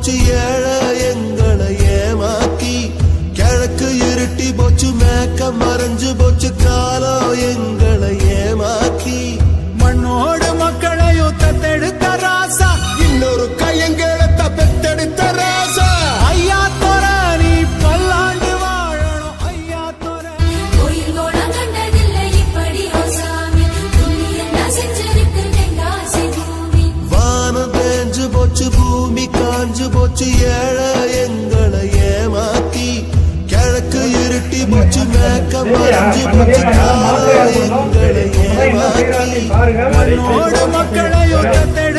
போச்சு ஏழை எங்களை ஏமாத்தி கிழக்கு இருட்டி போச்சு மேக்க மறைஞ்சு போச்சு காலம் எங்களை ஏமாத்தி மண்ணோடு மக்களையும் தத்தெடுத்த ராசா இன்னொரு கையங்களை பெத்தெடுத்த ராசா ஐயா தோர நீ பல்லாண்டு வாழணும் ஐயா தோர கோயில் கோலம் கண்டதில்லை இப்படி சாமி என்ன செஞ்சிருக்கு தெங்காசி பூமி வானம் தேஞ்சு போச்சு பூமி காஞ்சு போச்சு ஏழை எங்களை ஏமாத்தி கிழக்கு இருட்டி போச்சு மேக்க மறைஞ்சு போச்சு காலம் எங்களை ஏமாத்தி மண்ணோடு மக்களையும் தத்தெடுத்த